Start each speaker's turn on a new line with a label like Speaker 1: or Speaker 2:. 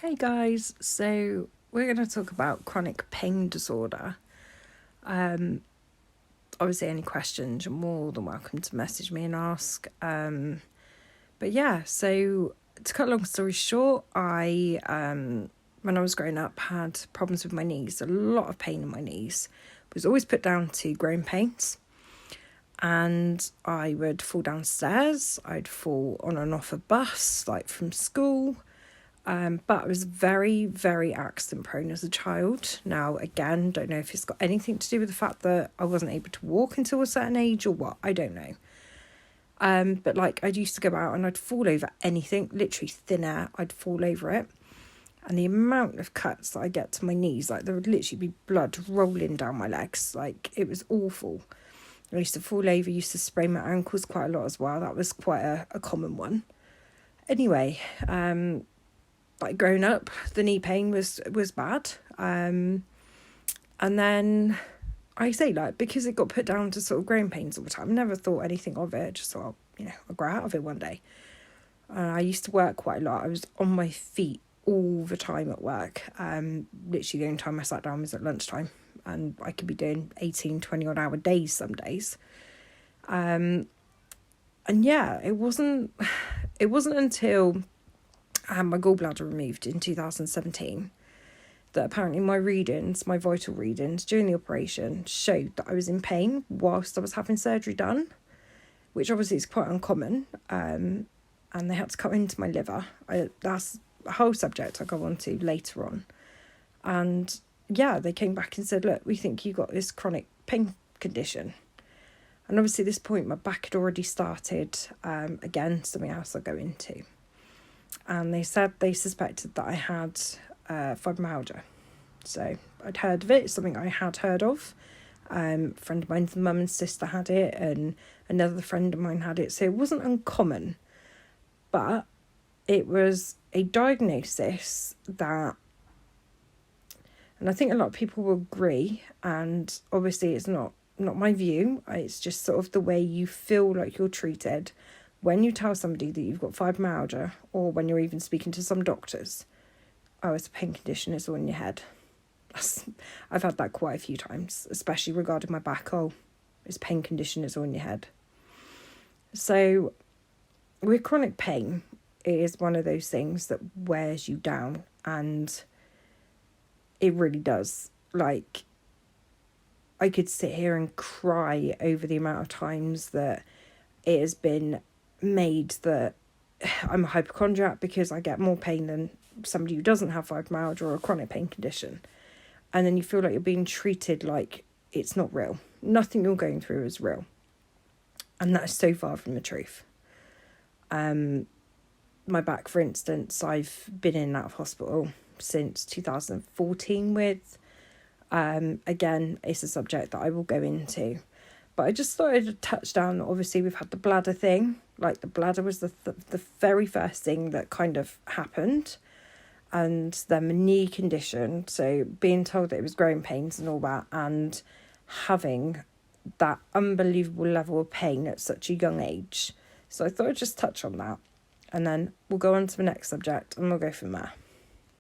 Speaker 1: Hey guys, so we're going to talk about chronic pain disorder. Obviously, any questions, you're more than welcome to message me and ask. But yeah, so to cut a long story short, when I was growing up, had problems with my knees, a lot of pain in my knees. It was always put down to growing pains. And I would fall downstairs, I'd fall on and off a bus, like from school. But I was very, very accident prone as a child. Now, again, don't know if it's got anything to do with the fact that I wasn't able to walk until a certain age or what, I don't know. But like, I used to go out and I'd fall over anything, literally thin air, I'd fall over it. And the amount of cuts that I get to my knees, like there would literally be blood rolling down my legs. Like, it was awful. I used to fall over, used to sprain my ankles quite a lot as well. That was quite a common one. Anyway, like growing up, the knee pain was bad. And then I say, like, because it got put down to sort of growing pains all the time, I never thought anything of it. Just thought, I'll grow out of it one day. I used to work quite a lot. I was on my feet all the time at work. Literally the only time I sat down was at lunchtime, and I could be doing 18, 20 odd hour days some days. And yeah, it wasn't until I had my gallbladder removed in 2017 that apparently my vital readings during the operation showed that I was in pain whilst I was having surgery done, which obviously is quite uncommon. And they had to cut into my liver. That's a whole subject I'll go on to later on. And yeah, they came back and said, look, we think you got this chronic pain condition. And obviously at this point, my back had already started. Again, something else I'll go into. And they said they suspected that I had fibromyalgia. So I'd heard of it, something I had heard of. A friend of mine's mum and sister had it, and another friend of mine had it. So it wasn't uncommon, but it was a diagnosis that, and I think a lot of people will agree, and obviously it's not my view, it's just sort of the way you feel like you're treated when you tell somebody that you've got fibromyalgia, or when you're even speaking to some doctors. Oh, it's a pain condition, it's all in your head. I've had that quite a few times, especially regarding my back. Oh, it's a pain condition, it's all in your head. So with chronic pain, it is one of those things that wears you down, and it really does. Like, I could sit here and cry over the amount of times that it has been made that I'm a hypochondriac because I get more pain than somebody who doesn't have fibromyalgia or a chronic pain condition. And then you feel like you're being treated like it's not real. Nothing you're going through is real. And that is so far from the truth. My back, for instance, I've been in and out of hospital since 2014 with. Again, it's a subject that I will go into. But I just thought I'd touch down, obviously we've had the bladder thing. Like, the bladder was the very first thing that kind of happened. And then my knee condition, so being told that it was growing pains and all that, and having that unbelievable level of pain at such a young age. So I thought I'd just touch on that. And then we'll go on to the next subject and we'll go from there.